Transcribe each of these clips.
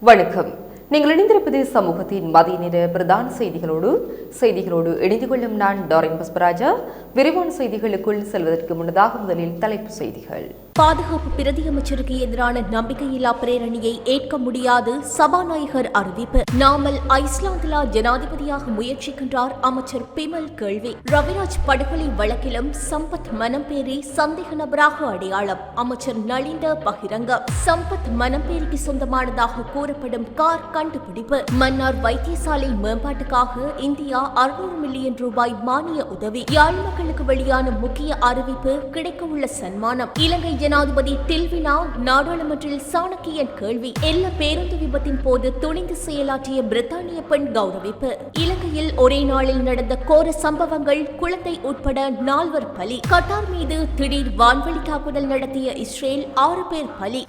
வணக்கம். நீங்கள் இணைந்திருப்பது சமூகத்தின் மதிய நேர பிரதான செய்திகளோடு இணைந்து கொள்ளும் நான் டாரின் புஷ்பராஜா. விரிவான செய்திகளுக்குள் செல்வதற்கு முன்னதாக முதலில் தலைப்புச் செய்திகள். பாதுகாப்பு பிரதியமைச்சருக்கு எதிரான நம்பிக்கையில்லா பிரேரணியை ஏற்க முடியாது, சபாநாயகர் அறிவிப்பு. நாமல் ஐஸ்லாந்திலா ஜனாதிபதியாக முயற்சிக்கின்றார் அமைச்சர் பிமல் கேள்வி. ரவிராஜ் படுகொலை வழக்கிலும் சம்பத் மனம்பேரி சந்தேக நபராக அடையாளம், அமைச்சர் நலிந்த பகிரங்கம். சம்பத் மனம்பேரிக்கு சொந்தமானதாக கூறப்படும் கார் கண்டுபிடிப்பு. மன்னார் வைத்தியசாலை மேம்பாட்டுக்காக இந்தியா 600 மில்லியன் ரூபாய் மானிய உதவி. யாழ் மக்களுக்கு வெளியான முக்கிய அறிவிப்பு, கிடைக்கவுள்ள சன்மானம். இலங்கை ஜனாதிபதி டில்வினா நாடாளுமன்றில் சாணக்கியன் கேள்வி. எல்ல பேருந்து விபத்தின் போது துணிந்து செயலாற்றிய பிரித்தானிய பெண் கௌரவிப்பு. இலங்கையில் ஒரே நாளில் நடந்த கோர சம்பவங்கள், குழந்தை உட்பட 4 பலி. கட்டார் மீது திடீர் வான்வழி தாக்குதல் நடத்திய இஸ்ரேல், 6 பேர் பலி.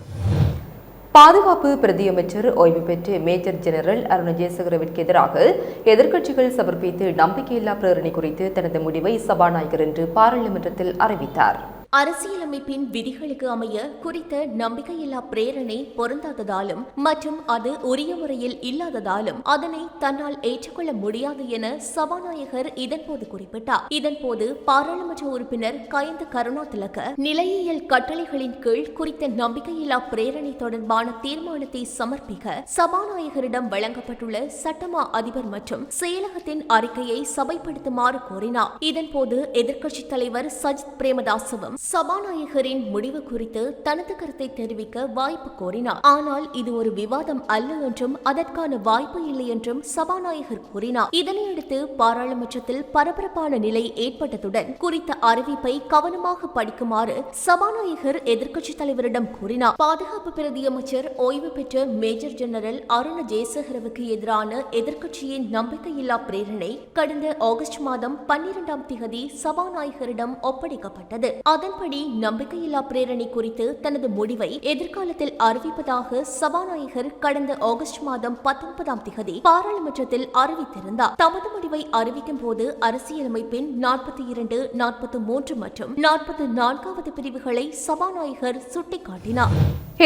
பாதுகாப்பு பிரதியமைச்சர் ஓய்வு பெற்ற மேஜர் ஜெனரல் அருண ஜெயசேகரவிற்கு எதிராக எதிர்க்கட்சிகள் சமர்ப்பித்த நம்பிக்கையில்லா பிரேரணை குறித்து தனது முடிவை சபாநாயகர் இன்று பாராளுமன்றத்தில் அறிவித்தார். அரசியலமைப்பின் விதிகளுக்கு அமைய குறித்த நம்பிக்கையில்லா பிரேரணை பொருந்தாததாலும் மற்றும் அது உரிய முறையில் இல்லாததாலும் அதனை தன்னால் ஏற்றுக்கொள்ள முடியாது என சபாநாயகர் இதன்போது குறிப்பிட்டார். இதன்போது பாராளுமன்ற உறுப்பினர் கயந்த கருணாதிலக்க நிலையியல் கட்டளைகளின் கீழ் குறித்த நம்பிக்கையில்லா பிரேரணை தொடர்பான தீர்மானத்தை சமர்ப்பிக்க சபாநாயகரிடம் வழங்கப்பட்டுள்ள சட்டமா அதிபர் மற்றும் செயலகத்தின் அறிக்கையை சபைப்படுத்துமாறு கோரினார். இதன்போது எதிர்க்கட்சித் தலைவர் சஜித் பிரேமதாசவும் சபாநாயகரின் முடிவு குறித்து தனது கருத்தை தெரிவிக்க வாய்ப்பு கோரினார். ஆனால் இது ஒரு விவாதம் அல்ல என்றும் அதற்கான வாய்ப்பு இல்லை என்றும் சபாநாயகர் கூறினார். இதனையடுத்து பாராளுமன்றத்தில் பரபரப்பான நிலை ஏற்பட்டதுடன் குறித்த அறிவிப்பை கவனமாக படிக்குமாறு சபாநாயகர் எதிர்க்கட்சித் தலைவரிடம் கூறினார். பாதுகாப்பு பிரதியமைச்சர் ஓய்வு பெற்ற மேஜர் ஜெனரல் அருண ஜெயசேகரவுக்கு எதிரான எதிர்க்கட்சியின் நம்பிக்கையில்லா பிரேரணை கடந்த ஆகஸ்ட் மாதம் 12ஆம் தேதி சபாநாயகரிடம் ஒப்படைக்கப்பட்டது. அதன்படி நம்பிக்கையில்லா பிரேரணை குறித்து தனது முடிவை எதிர்காலத்தில் அறிவிப்பதாக சபாநாயகர் கடந்த ஆகஸ்ட் மாதம் 19ஆம் தேதி பாராளுமன்றத்தில் அறிவித்திருந்தார். தமது முடிவை அறிவிக்கும் போது அரசியலமைப்பின் 42, 43 மற்றும் 44வது பிரிவுகளை சபாநாயகர் சுட்டிக்காட்டினார்.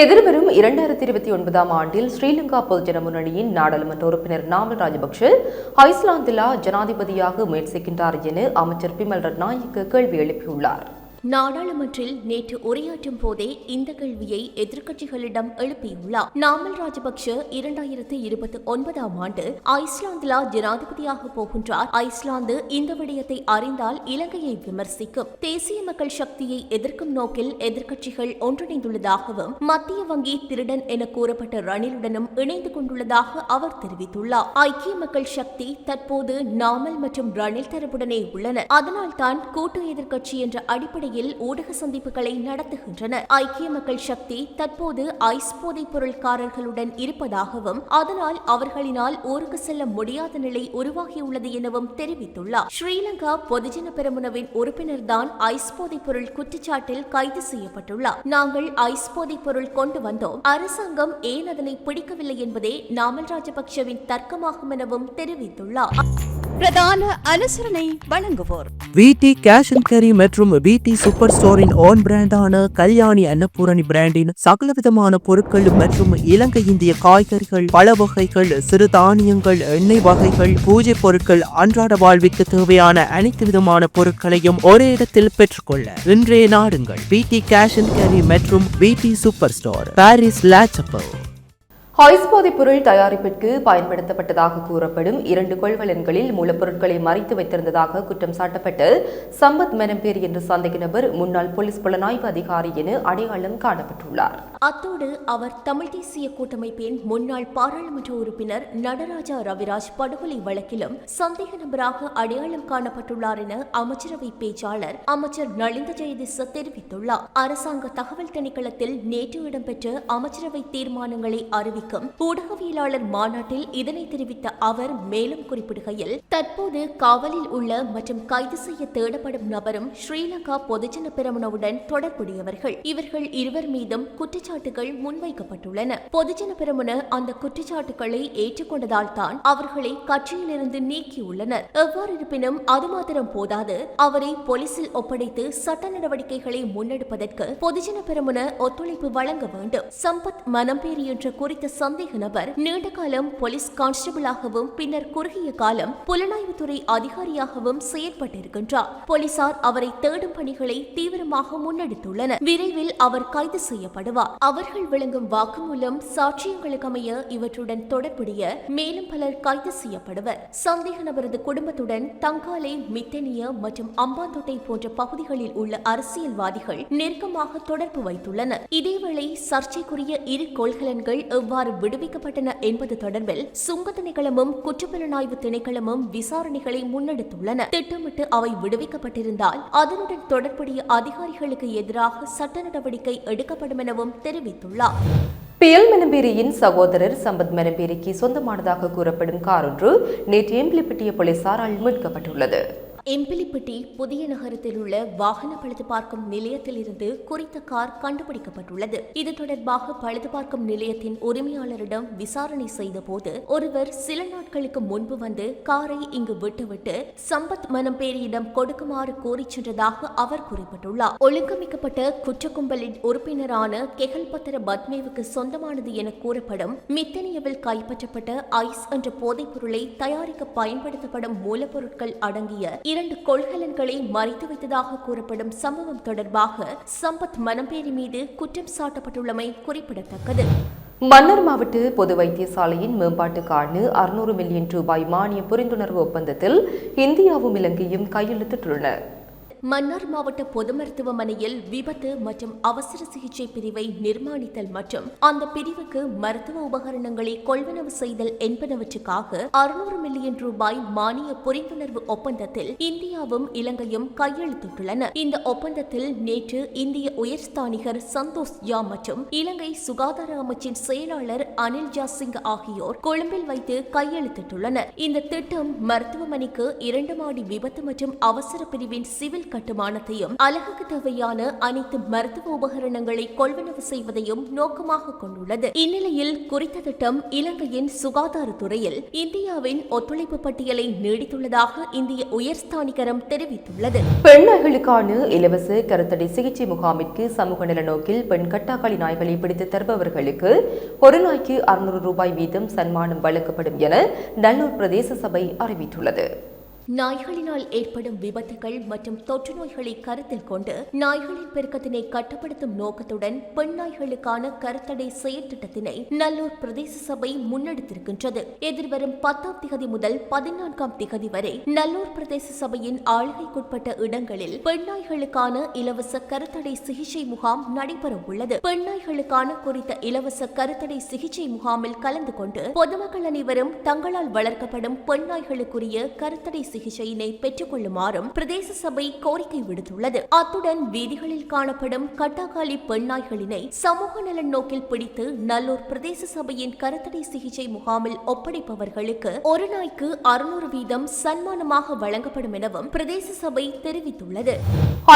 எதிர்வரும் 2029ஆம் ஆண்டில் ஸ்ரீலங்கா பொதுஜன முன்னணியின் நாடாளுமன்ற உறுப்பினர் நாமல் ராஜபக்ஷ ஐஸ்லாந்திலா ஜனாதிபதியாக முயற்சிக்கின்றார் என அமைச்சர் பிமல் ரட்நாயக்க கேள்வி எழுப்பியுள்ளார். நாடாளுமன்றில் நேற்று உரையாற்றும் போதே இந்த கேள்வியை எதிர்க்கட்சிகளிடம் எழுப்பியுள்ளார். நாமல் ராஜபக்ஷ 2029ஆம் ஆண்டு ஐஸ்லாந்திலா ஜனாதிபதியாக போகின்றார். ஐஸ்லாந்து இந்த விடயத்தை அறிந்தால் இலங்கையை விமர்சிக்கும். தேசிய மக்கள் சக்தியை எதிர்க்கும் நோக்கில் எதிர்க்கட்சிகள் ஒன்றிணைந்துள்ளதாகவும் மத்திய வங்கி திருடன் என கூறப்பட்ட ரணிலுடனும் இணைந்து கொண்டுள்ளதாக அவர் தெரிவித்துள்ளார். ஐக்கிய மக்கள் சக்தி தற்போது நாமல் மற்றும் ரணில் தரப்புடனே உள்ளனர். அதனால்தான் கூட்டு எதிர்க்கட்சி என்ற அடிப்படை ஊடக சந்திப்புகளை நடத்துகின்றனர். ஐக்கிய மக்கள் சக்தி தற்போது ஐஸ் போதைப் பொருள்காரர்களுடன் இருப்பதாகவும் அதனால் அவர்களினால் ஊருக்கு செல்ல முடியாத நிலை உருவாகியுள்ளது எனவும் தெரிவித்துள்ளார். ஸ்ரீலங்கா பொதுஜன பெரமுனவின் உறுப்பினர் தான் ஐஸ் போதைப் பொருள் குற்றச்சாட்டில் கைது செய்யப்பட்டுள்ளார். நாங்கள் ஐஸ் போதைப் பொருள் கொண்டு வந்தோம், அரசாங்கம் ஏன் அதனை பிடிக்கவில்லை என்பதே நாமல் ராஜபக்ஷவின் தர்க்கமாகும் எனவும் தெரிவித்துள்ளார். பிரதான அனுசரணை வழங்குவோர் VT கேஷ் அண்ட் கேரி மற்றும் VT சூப்பர் ஸ்டோரின் ஓன் பிராண்டான கல்யாணி அன்னபூரணி பிராண்டின் சகலவிதமான பொருட்கள் மற்றும் இலங்கை இந்திய காய்கறிகள், பழ வகைகள், சிறு தானியங்கள், எண்ணெய் வகைகள், பூஜை பொருட்கள், அன்றாட வாழ்விற்கு தேவையான அனைத்து விதமான பொருட்களையும் ஒரே இடத்தில் பெற்றுக்கொள்ள இன்றைய நாடுங்கள். VT கேஷ் அண்ட் கேரி மற்றும் VT super store, Paris La Chapelle. Ice போதைப் பொருள் தயாரிப்பிற்கு பயன்படுத்தப்பட்டதாக கூறப்படும் 2 கொள்கலன்களில் மூலப்பொருட்களை மறைத்து வைத்திருந்ததாக குற்றம் சாட்டப்பட்டு சம்பத் மனம்பேரி என்ற சந்தேக நபர் முன்னாள் போலீஸ் புலனாய்வு அதிகாரி என அடையாளம் காணப்பட்டுள்ளார். அத்தோடு அவர் தமிழ் தேசிய கூட்டமைப்பின் முன்னாள் பாராளுமன்ற உறுப்பினர் நடராஜா ரவிராஜ் படுகொலை வழக்கிலும் சந்தேக நபராக அடையாளம் காணப்பட்டுள்ளார் என அமைச்சரவை பேச்சாளர் அமைச்சர் நலிந்த ஜெயதிச தெரிவித்துள்ளார். அரசாங்க தகவல் திணைக்களத்தில் நேற்று இடம்பெற்ற அமைச்சரவை தீர்மானங்களை அறிவிக்கும் ஊடகவியலாளர் மாநாட்டில் இதனை தெரிவித்த அவர் மேலும் குறிப்பிடுகையில், தற்போது காவலில் உள்ள மற்றும் கைது செய்ய தேடப்படும் நபரும் ஸ்ரீலங்கா பொதுஜன பெரமுனவுடன் தொடர்புடையவர்கள். இவர்கள் இருவர் மீதும் குற்றச்சாட்டுகள் முன்வைக்கப்பட்டுள்ளன. பொதுஜன பெரமுன அந்த குற்றச்சாட்டுகளை ஏற்றுக்கொண்டதால் தான் அவர்களை கட்சியிலிருந்து நீக்கியுள்ளனர். எவ்வாறு இருப்பினும் அது மாத்திரம் போதாது, அவரை போலீசில் ஒப்படைத்து சட்ட நடவடிக்கைகளை முன்னெடுப்பதற்கு பொதுஜன பெரமுன ஒத்துழைப்பு வழங்க வேண்டும். சம்பத் மனம்பேரி என்ற குறித்த சந்தேக நபர் நீண்ட காலம் போலீஸ் கான்ஸ்டபிளாகவும் பின்னர் குறுகிய காலம் புலனாய்வுத்துறை அதிகாரியாகவும் செயற்பட்டிருக்கின்றார். போலீசார் அவரை தேடும் பணிகளை தீவிரமாக முன்னெடுத்துள்ளனர். விரைவில் அவர் கைது செய்யப்படுவார். அவர்கள் வழங்கும் வாக்குமூலம் சாட்சியங்களுக்கு அமைய இவற்றுடன் தொடர்புடைய மேலும் பலர் கைது செய்யப்படுவர். சந்தேக நபரது குடும்பத்துடன் தங்காலை, மித்தனிய மற்றும் அம்பாந்தோட்டை போன்ற பகுதிகளில் உள்ள அரசியல்வாதிகள் நெருக்கமாக தொடர்பு வைத்துள்ளனர். இதேவேளை சர்ச்சைக்குரிய இரு கொள்கலன்கள் எவ்வாறு விடுவிக்கப்பட்டன என்பது தொடர்பில் சுங்க திணைக்களமும் குற்றப்புலனாய்வு திணைக்களமும் விசாரணைகளை முன்னெடுத்துள்ளன. திட்டமிட்டு அவை விடுவிக்கப்பட்டிருந்தால் அதனுடன் தொடர்புடைய அதிகாரிகளுக்கு எதிராக சட்ட நடவடிக்கை எடுக்கப்படும் எனவும் தெரிவித்துள்ளார். பியல் மெனம்பேரியின் சகோதரர் சம்பத் மெனம்பேரிக்கு சொந்தமானதாக கூறப்படும் கார் ஒன்று நேற்று எம்பிலிப்பட்டிய போலீசாரால் மீட்கப்பட்டுள்ளது. எம்பிலிப்பட்டி புதிய நகரத்தில் உள்ள வாகன பழுது பார்க்கும் நிலையத்தில் இருந்து குறித்த கார் கண்டுபிடிக்கப்பட்டுள்ளது. இது தொடர்பாக பழுது பார்க்கும் நிலையத்தின் உரிமையாளரிடம் விசாரணை செய்த போது ஒருவர் சில நாட்களுக்கு முன்பு வந்து காரை இங்கு விட்டுவிட்டு சம்பத் மெனம்பேரியிடம் கொடுக்குமாறு கோரி சென்றதாக அவர் குறிப்பிட்டுள்ளார். ஒழுங்கமைக்கப்பட்ட குற்ற கும்பலின் உறுப்பினரான கெகல்பத்திர பத்மேவுக்கு சொந்தமானது என கூறப்படும் மித்தனியவில் கைப்பற்றப்பட்ட ஐஸ் என்ற போதைப் பொருளை தயாரிக்க பயன்படுத்தப்படும் மூலப்பொருட்கள் அடங்கிய 2 கொள்கலன்களை மறைத்து வைத்ததாக கூறப்படும் சம்பவம் தொடர்பாக சம்பத் மெனம்பேரி மீது குற்றம் சாட்டப்பட்டுள்ளமை குறிப்பிடத்தக்கது. மன்னார் மாவட்ட பொது வைத்தியசாலையின் மேம்பாட்டுக்கான 600 மில்லியன் ரூபாய் மானிய புரிந்துணர்வு ஒப்பந்தத்தில் இந்தியாவும் இலங்கையும் கையெழுத்திட்டுள்ளன. மன்னார் மாவட்ட பொது மருத்துவமனையில் விபத்து மற்றும் அவசர சிகிச்சை பிரிவை நிர்மாணித்தல் மற்றும் அந்த பிரிவுக்கு மருத்துவ உபகரணங்களை கொள்வனவு செய்தல் என்பனவற்றுக்காக 600 மில்லியன் ரூபாய் மானிய புரிந்துணர்வு ஒப்பந்தத்தில் இந்தியாவும் இலங்கையும் கையெழுத்திட்டுள்ளன. இந்த ஒப்பந்தத்தில் நேற்று இந்திய உயர்ஸ்தானிகர் சந்தோஷ் யா மற்றும் இலங்கை சுகாதார அமைச்சின் செயலாளர் அனில் ஜாசிங் ஆகியோர் கொழும்பில் வைத்து கையெழுத்திட்டுள்ளனர். இந்த திட்டம் மருத்துவமனைக்கு 2 மாடி விபத்து மற்றும் அவசர பிரிவின் சிவில் கட்டுமானத்தையும் அழகுக்கு தேவையான அனைத்து மருத்துவ உபகரணங்களை கொள்வனவு செய்வதையும் நோக்கமாக கொண்டுள்ளது. இந்நிலையில் குறித்த திட்டம் இலங்கையின் சுகாதாரத்துறையில் இந்தியாவின் ஒத்துழைப்பு பட்டியலை நீடித்துள்ளதாக இந்திய உயர்ஸ்தானிகரம் தெரிவித்துள்ளது. பெண்களுக்கான இலவச கருத்தடை சிகிச்சை முகாமிற்கு சமூக நல நோக்கில் பெண் கட்டாக்காளி நாய்களை பிடித்து தருபவர்களுக்கு ஒரு நாய்க்கு 600 ரூபாய் வீதம் சன்மானம் வழங்கப்படும் என நல்லூர் பிரதேச சபை அறிவித்துள்ளது. நாய்களினால் ஏற்படும் விபத்துகள் மற்றும் தொற்று நோய்களை கருத்தில் கொண்டு நாய்களின் பெருக்கத்தினை கட்டுப்படுத்தும் நோக்கத்துடன் பெண் நாய்களுக்கான கருத்தடை செயற்திட்டத்தினை நல்லூர் பிரதேச சபை முன்னெடுத்திருக்கின்றது. எதிர்வரும் 10ஆம் திகதி முதல் 14ஆம் திகதி வரை நல்லூர் பிரதேச சபையின் ஆளுகைக்குட்பட்ட இடங்களில் பெண் நாய்களுக்கான இலவச கருத்தடை சிகிச்சை முகாம் நடைபெற உள்ளது. பெண் நாய்களுக்கான குறித்த இலவச கருத்தடை சிகிச்சை முகாமில் கலந்து கொண்டு பொதுமக்கள் அனைவரும் தங்களால் வளர்க்கப்படும் பெண் நாய்களுக்குரிய கருத்தடை சிகிச்சையினை பெற்றுக் கொள்ளுமாறும் பிரதேச சபை கோரிக்கை விடுத்துள்ளது. அத்துடன் வீதிகளில் காணப்படும் கட்டாக்காளி பெண் நாய்களினை சமூக நலன் நோக்கில் பிடித்து நல்லூர் பிரதேச சபையின் கருத்தடை சிகிச்சை முகாமில் ஒப்படைப்பவர்களுக்கு ஒரு நாய்க்கு 600 வீதம் சன்மானமாக வழங்கப்படும் எனவும் பிரதேச சபை தெரிவித்துள்ளது.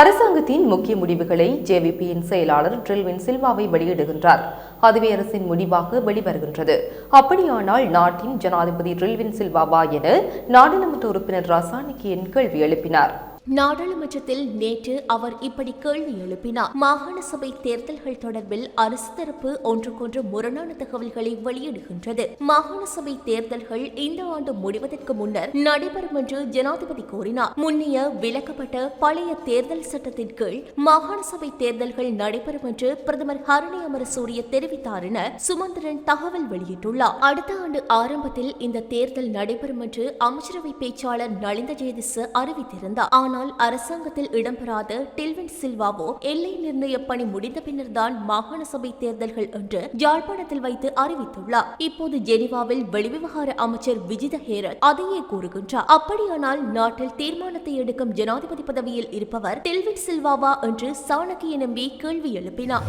அரசாங்கத்தின் முக்கிய முடிவுகளை ஜேவிபியின் செயலாளர் ட்ரில்வின் சில்வாவை வெளியிடுகின்றார். அதுவே அரசின் முடிவாக வெளிவருகின்றது. அப்படியானால் நாட்டின் ஜனாதிபதி ட்ரில்வின் சில்வாவா என நாடாளுமன்ற உறுப்பினர் ரசானிக்கியன் கேள்வி எழுப்பினார். நாடாளுமன்றத்தில் நேற்று அவர் இப்படி கேள்வி எழுப்பினார். மாகாண சபை தேர்தல்கள் தொடர்பில் அரசு தரப்பு ஒன்றுக்கொன்று முரணான தகவல்களை வெளியிடுகின்றது. மாகாண சபை தேர்தல்கள் இந்த ஆண்டு முடிவதற்கு முன்னர் நடைபெறும் என்று ஜனாதிபதி கூறினார். முன்னைய விலக்கப்பட்ட பழைய தேர்தல் சட்டத்தின் கீழ் மாகாண சபை தேர்தல்கள் நடைபெறும் என்று பிரதமர் ஹரணி அமரசூரிய தெரிவித்தார் என சுமந்திரன் தகவல் வெளியிட்டுள்ளார். அடுத்த ஆண்டு ஆரம்பத்தில் இந்த தேர்தல் நடைபெறும் என்று அமைச்சரவை பேச்சாளர் நலிந்த ஜெயதிச அறிவித்திருந்தார். ஆனால் அரசாங்கத்தில் இடம்பெறாத டில்வின் சில்வாவோ எல்லை நிர்ணய பணி முடிந்த பின்னர் தான் மாகாண சபை தேர்தல்கள் என்று யாழ்ப்பாணத்தில் வைத்து அறிவித்துள்ளார். இப்போது ஜெனீவாவில் வெளிவிவகார அமைச்சர் விஜித ஹேரத் அதையே கூறுகின்றார். அப்படியானால் நாட்டில் தீர்மானத்தை எடுக்கும் ஜனாதிபதி பதவியில் இருப்பவர் டில்வின் சில்வாவா என்று சாணக்கிய நம்பி கேள்வி எழுப்பினார்.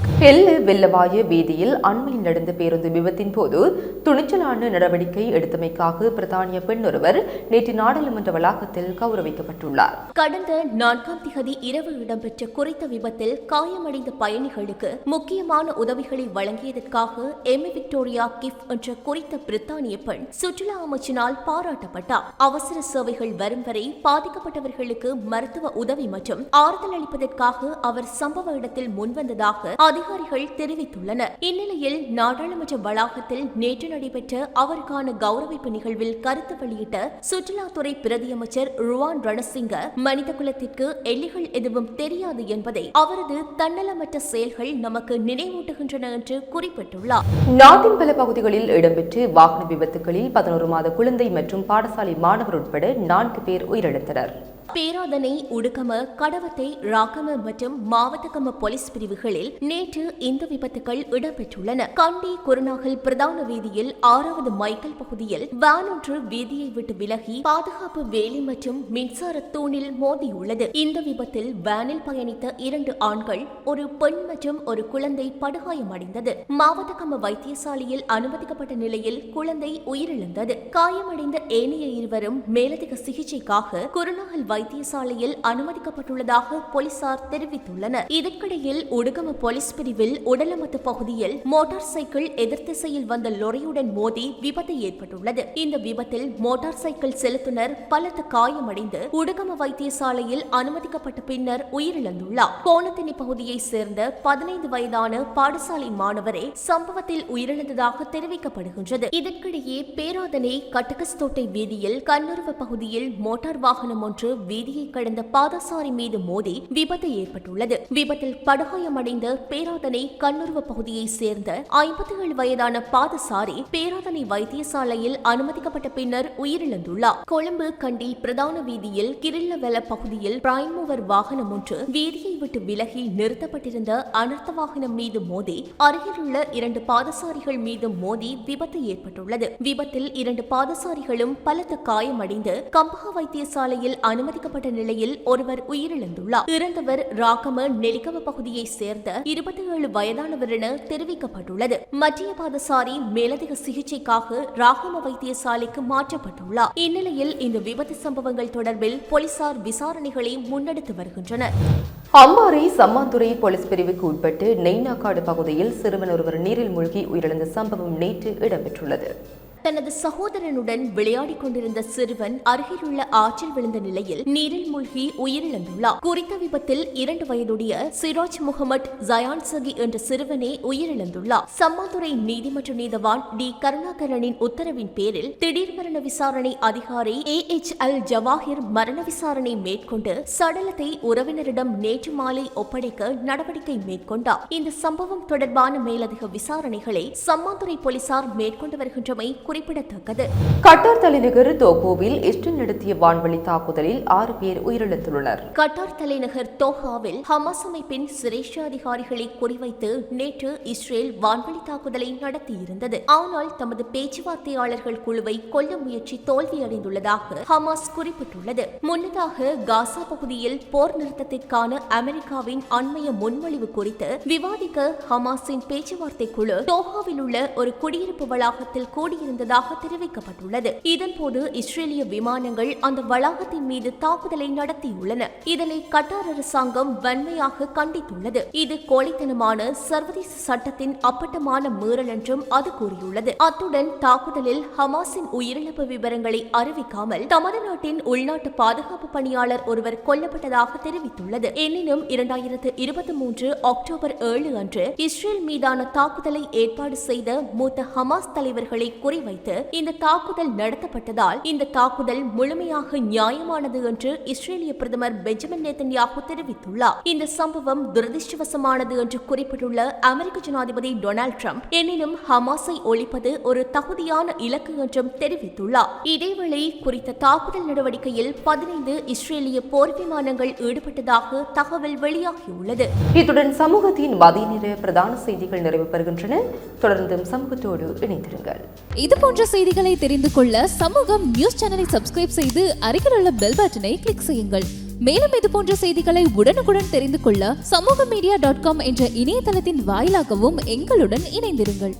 வெள்ளவாய வீதியில் அண்மையில் நடந்த பேருந்து விபத்தின் போது துணிச்சலான நடவடிக்கை எடுத்தமைக்காக பிரித்தானிய பெண் ஒருவர் நேற்று நாடாளுமன்ற வளாகத்தில் கௌரவிக்கப்பட்டுள்ளார். கடந்த 4ஆம் திகதி இரவு இடம்பெற்ற குறித்த விபத்தில் காயமடைந்த பயணிகளுக்கு முக்கியமான உதவிகளை வழங்கியதற்காக எமி விக்டோரியா கிஃப் என்ற குறித்த பிரித்தானிய பெண் சுற்றுலா அமைச்சினால் பாராட்டப்பட்டார். அவசர சேவைகள் வரும் வரை பாதிக்கப்பட்டவர்களுக்கு மருத்துவ உதவி மற்றும் ஆறுதல் அளிப்பதற்காக அவர் சம்பவ இடத்தில் முன்வந்ததாக அதிகாரிகள் தெரிவித்துள்ளனர். இந்நிலையில் நாடாளுமன்ற வளாகத்தில் நேற்று நடைபெற்ற அவருக்கான கௌரவிப்பு நிகழ்வில் கருத்து வெளியிட்ட சுற்றுலாத்துறை பிரதியமைச்சர் ருவான் ரணசிங்க மனித குலத்திற்கு எல்லைகள் எதுவும் தெரியாது என்பதை அவரது தன்னலமற்ற செயல்கள் நமக்கு நினைவூட்டுகின்றன என்று குறிப்பிட்டுள்ளார். நாட்டின் பல பகுதிகளில் இடம்பெற்று வாகன விபத்துகளில் 11 மாத குழந்தை மற்றும் பாடசாலை மாணவர் உட்பட 4 பேர் உயிரிழந்தனர். பேராதனை, உடுகம, கடவத்தை, ராகம மற்றும் மாவட்டகம போலீஸ் பிரிவுகளில் நேற்று இந்த விபத்துகள் இடம்பெற்றுள்ளன. கண்டி குருநாகல் பிரதான வீதியில் 6வது மைக்கேல் பகுதியில் வேன் ஒன்று வீதியை விட்டு விலகி பாதுகாப்பு வேலி மற்றும் மின்சார தூணில் மோதியுள்ளது. இந்த விபத்தில் வேனில் பயணித்த 2 ஆண்கள், ஒரு பெண் மற்றும் ஒரு குழந்தை படுகாயமடைந்தது. மாவட்டகம வைத்தியசாலையில் அனுமதிக்கப்பட்ட நிலையில் குழந்தை உயிரிழந்தது. காயமடைந்த ஏனைய இருவரும் மேலதிக சிகிச்சைக்காக குருநாகல் வைத்தியசாலையில் அனுமதிக்கப்பட்டுள்ளதாக போலீசார் தெரிவித்துள்ளனர். இதற்கிடையில் உடுகம போலீஸ் பிரிவில் உடலமத்து பகுதியில் மோட்டார் சைக்கிள் எதிர் திசையில் வந்த லொரியுடன் மோதி விபத்து ஏற்பட்டுள்ளது. இந்த விபத்தில் மோட்டார் சைக்கிள் செலுத்துனர் பலத்த காயமடைந்து உடுகம வைத்தியசாலையில் அனுமதிக்கப்பட்ட பின்னர் உயிரிழந்துள்ளார். கோணத்தினி பகுதியைச் சேர்ந்த 15 வயதான பாடசாலை மாணவரே சம்பவத்தில் உயிரிழந்ததாக தெரிவிக்கப்படுகின்றது. இதற்கிடையே பேராதனை கட்டகஸ்தோட்டை வீதியில் கண்ணுருவ பகுதியில் மோட்டார் வாகனம் ஒன்று வீதியை கடந்த பாதசாரி மீது மோதி விபத்து ஏற்பட்டுள்ளது. விபத்தில் படுகாயமடைந்த பேராதனை கண்ணுருவ பகுதியைச் சேர்ந்த 57 வயதான பாதசாரி பேராதனை வைத்தியசாலையில் அனுமதிக்கப்பட்ட பின்னர் உயிரிழந்துள்ளார். கொழும்பு கண்டி பிரதான வீதியில் கிரில்லவெல பகுதியில் பிரைமோவர் வாகனம் ஒன்று வீதியை விட்டு விலகி நிறுத்தப்பட்டிருந்த அனர்த்த வாகனம் மீது மோதி அருகிலுள்ள 2 பாதசாரிகள் மீது மோதி விபத்து ஏற்பட்டுள்ளது. விபத்தில் 2 பாதசாரிகளும் பலத்த காயமடைந்து கம்பஹா வைத்தியசாலையில் அனுமதிக்கப்பட்ட நிலையில் ஒருவர் உயிரிழந்துள்ளார். இறந்தவர் ராகம நெலிகம பகுதியைச் சேர்ந்த 27 வயதானவர் என தெரிவிக்கப்பட்டுள்ளது. மத்திய பாதசாரி மேலதிக சிகிச்சைக்காக ராகம வைத்தியசாலைக்கு மாற்றப்பட்டுள்ளார். இந்நிலையில் இந்த விபத்து சம்பவங்கள் தொடர்பில் போலீசார் விசாரணைகளை முன்னெடுத்து வருகின்றனர். அம்பாறை சம்மாந்துறை போலீஸ் பிரிவுக்கு உட்பட்டு நெய்னாக்காடு பகுதியில் சிறுவன் ஒருவர் நீரில் மூழ்கி உயிரிழந்த சம்பவம் நேற்று இடம்பெற்றுள்ளது. தனது சகோதரனுடன் விளையாடிக் கொண்டிருந்த சிறுவன் அருகிலுள்ள ஆற்றில் விழுந்த நிலையில் நீரில் மூழ்கி உயிரிழந்துள்ளார். குறித்த விபத்தில் 2 வயதுடைய சிராஜ் முகமது ஜயான் சகி என்ற சிறுவனே உயிரிழந்துள்ளார். சம்மாந்துறை நீதிமன்ற நீதவான் டி கருணாகரனின் உத்தரவின் பேரில் திடீர் மரண விசாரணை அதிகாரி AHL ஜவாஹிர் மரண விசாரணை மேற்கொண்டு சடலத்தை உறவினரிடம் நேற்று மாலை ஒப்படைக்க நடவடிக்கை மேற்கொண்டார். இந்த சம்பவம் தொடர்பான மேலதிக விசாரணைகளை சம்மாந்துறை போலீசார் மேற்கொண்டு வருகின்றமை குறிப்பிடத்தக்கது. கட்டார் தலைநகர் தோஹாவில் இஸ்ரேல் நடத்திய வான்வழி தாக்குதலில் 6 பேர் உயிரிழந்துள்ளனர். கட்டார் தலைநகர் தோஹாவில் ஹமாஸ் அமைப்பின் சிரேஷ்ட அதிகாரிகளை குறிவைத்து நேற்று இஸ்ரேல் வான்வழி தாக்குதலை நடத்தியிருந்தது. ஆனால் தமது பேச்சுவார்த்தையாளர்கள் குழுவை கொல்ல முயற்சி தோல்வியடைந்துள்ளதாக ஹமாஸ் குறிப்பிட்டுள்ளது. முன்னதாக காசா பகுதியில் போர் நிறுத்தத்திற்கான அமெரிக்காவின் அண்மைய முன்மொழிவு குறித்து விவாதிக்க ஹமாஸின் பேச்சுவார்த்தை குழு தோஹாவில் உள்ள ஒரு குடியிருப்பு வளாகத்தில் கூடியிருந்ததாக தெரிவிக்கப்பட்டுள்ளது. இதன்போது இஸ்ரேலிய விமானங்கள் அந்த வளாகத்தின் மீது தாக்குதலை நடத்தியுள்ளன. இதனை கட்டார் அரசாங்கம் வன்மையாக கண்டித்துள்ளது. இது கோழைத்தனமான சர்வதேச சட்டத்தின் அப்பட்டமான மீறல் என்றும் அது கூறியுள்ளது. அத்துடன் தாக்குதலில் ஹமாஸின் உயிரிழப்பு விவரங்களை அறிவிக்காமல் தமது நாட்டின் உள்நாட்டு பாதுகாப்பு பணியாளர் ஒருவர் கொல்லப்பட்டதாக தெரிவித்துள்ளது. எனினும் 2023 அக்டோபர் 7 அன்று இஸ்ரேல் மீதான தாக்குதலை ஏற்பாடு செய்த மூத்த ஹமாஸ் தலைவர்களை குறிவைத்து இந்த தாக்குதல் நடத்தப்பட்டதால் இந்த தாக்குதல் முழுமையாக நியாயமானது என்று இஸ்ரேலிய பிரதமர் பெஞ்சமின் நேதன்யாகு தெரிவித்துள்ளார். இந்த சம்பவம் துரதிருஷ்டவசமானது என்று குறிப்பிட்டுள்ள அமெரிக்க ஜனாதிபதி டொனால்ட் ட்ரம்ப் எனினும் ஹமாஸை ஒழிப்பது ஒரு தகுதியான இலக்கு என்றும் தெரிவித்துள்ளார். இதேவேளை குறித்த தாக்குதல் நடவடிக்கையில் 15 இஸ்ரேலிய போர் விமானங்கள் ஈடுபட்டதாக தகவல் வெளியாகியுள்ளது. இத்துடன் சமூகத்தின் மதிய நேர பிரதான செய்திகள் நிறைவு பெறுகின்றன. தொடர்ந்தும் சமூகத்தோடு இணைந்திருங்கள். இதுபோன்ற செய்திகளை தெரிந்து கொள்ள சமூகம் நியூஸ் சேனலை சப்ஸ்கிரைப் செய்து அருகில் உள்ள பெல் பட்டனை கிளிக் செய்யுங்கள். மேலும் இதுபோன்ற செய்திகளை உடனுக்குடன் தெரிந்து கொள்ள சமூகமீடியா.com என்ற இணையதளத்தின் வாயிலாகவும் எங்களுடன் இணைந்திருங்கள்.